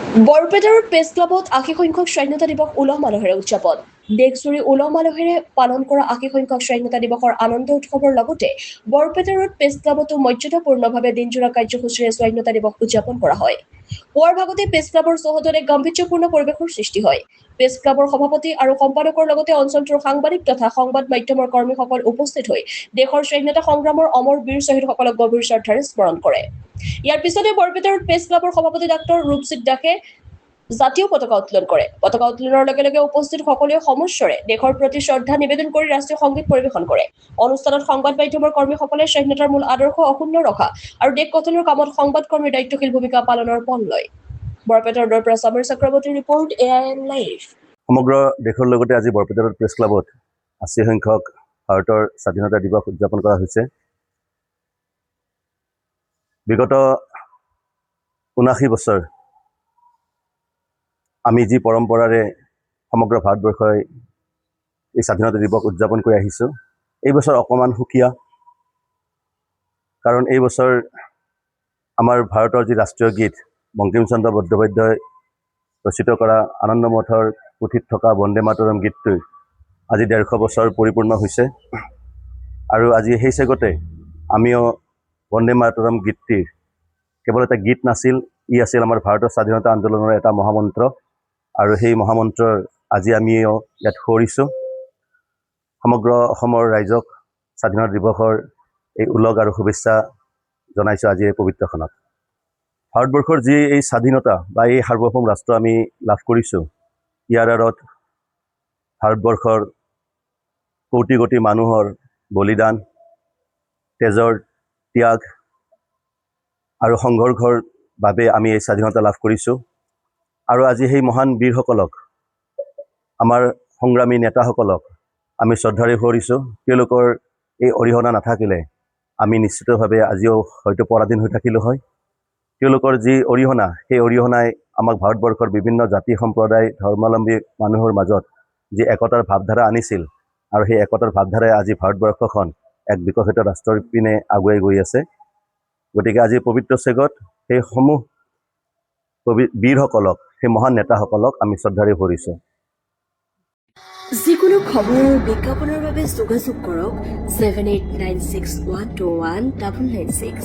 বৰপেটাৰ প্ৰেছ ক্লাবত ৮০ সংখ্যক স্বাধীনতা দিৱস উলহ মালহেৰে উদযাপন। দেশজুৰি উলহ মালহেৰে পালন কৰা ৮০ সংখ্যক স্বাধীনতা দিৱসৰ আনন্দ উৎসৱৰ লগতে বৰপেটা ৰোড প্ৰেছ ক্লাবতো মৰ্যাদাপূৰ্ণভাৱে দিনজোৰা কাৰ্যসূচীৰে স্বাধীনতা দিৱস উদযাপন কৰা হয়। পুৱাৰ ভাগতে প্ৰেছ ক্লাবৰ চৌহদত এক গাম্ভীৰ্যপূৰ্ণ পৰিৱেশৰ সৃষ্টি হয়। প্ৰেছ ক্লাবৰ সভাপতি আৰু সম্পাদকৰ লগতে অঞ্চলটোৰ সাংবাদিক তথা সংবাদ মাধ্যমৰ কৰ্মীসকল উপস্থিত হৈ দেশৰ স্বাধীনতা সংগ্ৰামৰ অমৰ বীৰ শ্বহীদসকলক গভীৰ শ্ৰদ্ধাৰে স্মৰণ কৰে। ইয়াৰ পিছতে বৰপেটা ৰোড প্ৰেছ ক্লাবৰ সভাপতি ডাক্তৰ ৰূপজিৎ দাসে জাতীয় পতাকা উত্তোলন কৰে। পতাকা উত্তোলনৰ লগে লগে উপস্থিত সকলোৱে সমস্বৰে দেশৰ প্ৰতি শ্ৰদ্ধা নিবেদন কৰি ৰাষ্ট্ৰীয় সংগীত পৰিৱেশন কৰে। অনুষ্ঠানত সংবাদ মাধ্যমৰ কৰ্মীসকলে স্বাধীনতাৰ মূল আদৰ্শ অক্ষুণ্ণ ৰখা আৰু দেশ গঠনৰ কামত সংবাদ কৰ্মীৰ দায়িত্বশীল ভূমিকা পালনৰ পণ লয়। বৰপেটাৰ পৰা সামিৰ চক্ৰৱৰ্তীৰ ৰিপৰ্ট AIN লাইভ। সমগ্ৰ দেশৰ লগতে আজি বৰপেটা ৰোড প্ৰেছ ক্লাবত ৮০ সংখ্যক ভাৰতৰ স্বাধীনতা দিৱস উদযাপন কৰা হৈছে। বিগত ৭৯ বছৰ আমি যি পৰম্পৰাৰে সমগ্ৰ ভাৰতবৰ্ষই এই স্বাধীনতা দিৱস উদযাপন কৰি আহিছোঁ, এই বছৰ অকণমান সুকীয়া। কাৰণ এই বছৰ আমাৰ ভাৰতৰ যি ৰাষ্ট্ৰীয় গীত বংকিম চন্দ্ৰ বন্দ্যোপাধ্যায় ৰচিত কৰা আনন্দ মঠৰ পুথিত থকা বন্দে মাতৰম গীতটোৰ আজি ১৫০ বছৰ পৰিপূৰ্ণ হৈছে। আৰু আজি সেই চেগতে আমিও বন্দে মাতৰম গীতটিৰ কেৱল এটা গীত নাছিল, ই আছিল আমাৰ ভাৰতৰ স্বাধীনতা আন্দোলনৰ এটা মহামন্ত্ৰ। আৰু সেই মহামন্ত্ৰৰ আজি আমিও ইয়াত সোঁৱৰিছোঁ। সমগ্ৰ অসমৰ ৰাইজক স্বাধীনতা দিৱসৰ এই উলগ আৰু শুভেচ্ছা জনাইছোঁ আজি এই পবিত্ৰখনত। ভাৰতবৰ্ষৰ যি এই স্বাধীনতা বা এই সাৰ্বভৌম ৰাষ্ট্ৰ আমি লাভ কৰিছোঁ, ইয়াৰ আঁৰত ভাৰতবৰ্ষৰ কোটি কোটি মানুহৰ বলিদান, তেজৰ ত্যাগ আৰু সংঘৰ্ষৰ বাবে আমি এই স্বাধীনতা লাভ কৰিছোঁ। আৰু আজি সেই মহান বীৰসকলক, আমাৰ সংগ্ৰামী নেতাসকলক আমি শ্ৰদ্ধাৰে সোঁৱৰিছোঁ। তেওঁলোকৰ এই অৰিহণা নাথাকিলে আমি নিশ্চিতভাৱে আজিও হয়তো পৰাধীন হৈ থাকিলোঁ হয়। তেওঁলোকৰ যি অৰিহণা, সেই অৰিহণাই আমাক ভাৰতবৰ্ষৰ বিভিন্ন জাতি সম্প্ৰদায় ধৰ্মাৱলম্বী মানুহৰ মাজত যি একতাৰ ভাৱধাৰা আনিছিল, আৰু সেই একতাৰ ভাৱধাৰাই আজি ভাৰতবৰ্ষখন এক বিকশিত ৰাষ্ট্ৰৰ পিনে আগুৱাই গৈ আছে। গতিকে আজি পবিত্ৰ চেগত সেই সমূহ বীৰসকলক, সেই মহান নেতাসকলক আমি শ্ৰদ্ধাৰে সোঁৱৰিছোঁ। যিকোনো খবৰ আৰু বিজ্ঞাপনৰ বাবে যোগাযোগ কৰক 7896121996।